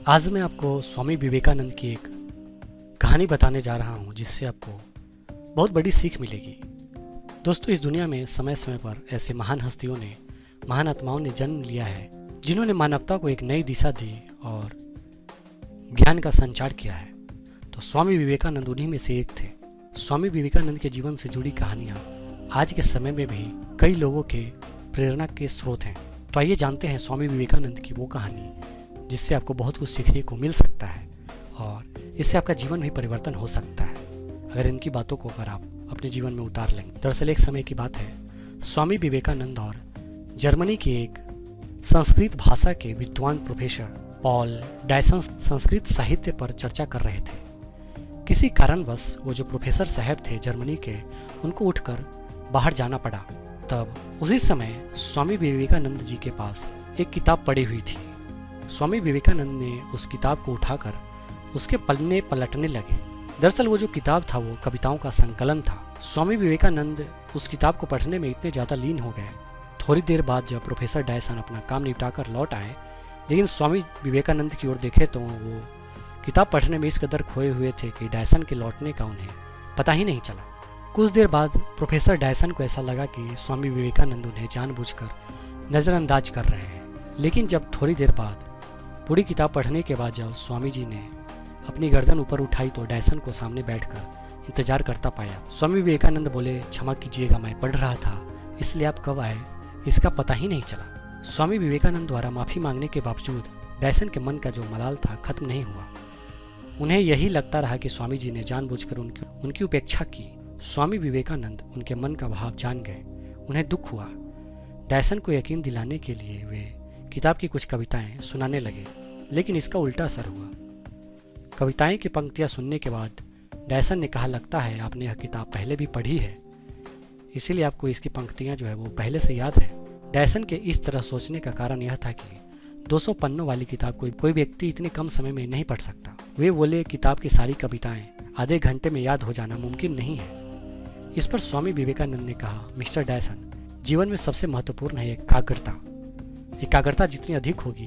आज मैं आपको स्वामी विवेकानंद की एक कहानी बताने जा रहा हूँ जिससे आपको बहुत बड़ी सीख मिलेगी। दोस्तों, इस दुनिया में समय समय पर ऐसे महान हस्तियों ने, महान आत्माओं ने जन्म लिया है जिन्होंने मानवता को एक नई दिशा दी और ज्ञान का संचार किया है। तो स्वामी विवेकानंद उन्हीं में से एक थे। स्वामी विवेकानंद के जीवन से जुड़ी कहानियाँ आज के समय में भी कई लोगों के प्रेरणा के स्रोत हैं। तो आइए जानते हैं स्वामी विवेकानंद की वो कहानी जिससे आपको बहुत कुछ सीखने को मिल सकता है और इससे आपका जीवन भी परिवर्तन हो सकता है अगर इनकी बातों को आप अपने जीवन में उतार लेंगे। दरअसल एक समय की बात है, स्वामी विवेकानंद और जर्मनी के एक संस्कृत भाषा के विद्वान प्रोफेसर पॉल डायसन संस्कृत साहित्य पर चर्चा कर रहे थे। किसी कारणवश वो जो प्रोफेसर साहब थे जर्मनी के, उनको उठकर बाहर जाना पड़ा। तब उसी समय स्वामी विवेकानंद जी के पास एक किताब पड़ी हुई थी। स्वामी विवेकानंद ने उस किताब को उठाकर उसके पन्ने पलटने लगे। दरअसल वो जो किताब था वो कविताओं का संकलन था। स्वामी विवेकानंद उस किताब को पढ़ने में इतने ज़्यादा लीन हो गए। थोड़ी देर बाद जब प्रोफेसर डायसन अपना काम निपटाकर लौट आए, लेकिन स्वामी विवेकानंद की ओर देखे तो वो किताब पढ़ने में इस कदर खोए हुए थे कि डायसन के लौटने का उन्हें पता ही नहीं चला। कुछ देर बाद प्रोफेसर डायसन को ऐसा लगा कि स्वामी विवेकानंद उन्हें जानबूझकर नज़रअंदाज कर रहे हैं। लेकिन जब थोड़ी देर बाद पूरी किताब पढ़ने के बाद जब स्वामी जी ने अपनी गर्दन ऊपर उठाई तो डायसन को सामने बैठकर इंतजार करता पाया। स्वामी विवेकानंद बोले, क्षमा कीजिएगा, मैं पढ़ रहा था, इसलिए आप कब आए इसका पता ही नहीं चला। स्वामी विवेकानंद द्वारा माफ़ी मांगने के बावजूद डायसन के मन का जो मलाल था खत्म नहीं हुआ। उन्हें यही लगता रहा कि स्वामी जी ने जानबूझकर उनकी उपेक्षा की। स्वामी विवेकानंद उनके मन का भाव जान गए। उन्हें दुख हुआ। डायसन को यकीन दिलाने के लिए वे किताब की कुछ कविताएं सुनाने लगे, लेकिन इसका उल्टा असर हुआ। कविताएं की पंक्तियां सुनने के बाद डायसन ने कहा, लगता है आपने यह किताब पहले भी पढ़ी है, इसीलिए आपको इसकी पंक्तियां जो है वो पहले से याद है। डायसन के इस तरह सोचने का कारण यह था कि 200 पन्नों वाली किताब कोई व्यक्ति इतने कम समय में नहीं पढ़ सकता। वे बोले, किताब की सारी कविताएं आधे घंटे में याद हो जाना मुमकिन नहीं है। इस पर स्वामी विवेकानंद ने कहा, मिस्टर डायसन, जीवन में सबसे महत्वपूर्ण है एकाग्रता। एकाग्रता जितनी अधिक होगी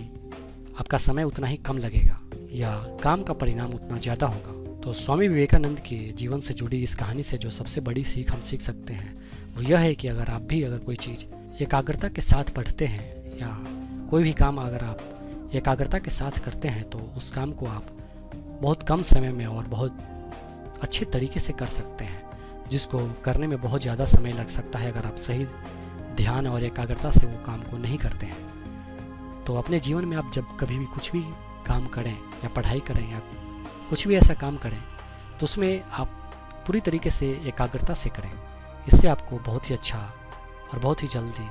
आपका समय उतना ही कम लगेगा या काम का परिणाम उतना ज़्यादा होगा। तो स्वामी विवेकानंद के जीवन से जुड़ी इस कहानी से जो सबसे बड़ी सीख हम सीख सकते हैं वो यह है कि अगर कोई चीज़ एकाग्रता के साथ पढ़ते हैं या कोई भी काम अगर आप एकाग्रता के साथ करते हैं तो उस काम को आप बहुत कम समय में और बहुत अच्छे तरीके से कर सकते हैं, जिसको करने में बहुत ज़्यादा समय लग सकता है अगर आप सही ध्यान और एकाग्रता से वो काम को नहीं करते हैं। तो अपने जीवन में आप जब कभी भी कुछ भी काम करें या पढ़ाई करें या कुछ भी ऐसा काम करें तो उसमें आप पूरी तरीके से एकाग्रता से करें। इससे आपको बहुत ही अच्छा और बहुत ही जल्दी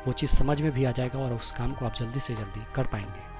वो चीज़ समझ में भी आ जाएगा और उस काम को आप जल्दी से जल्दी कर पाएंगे।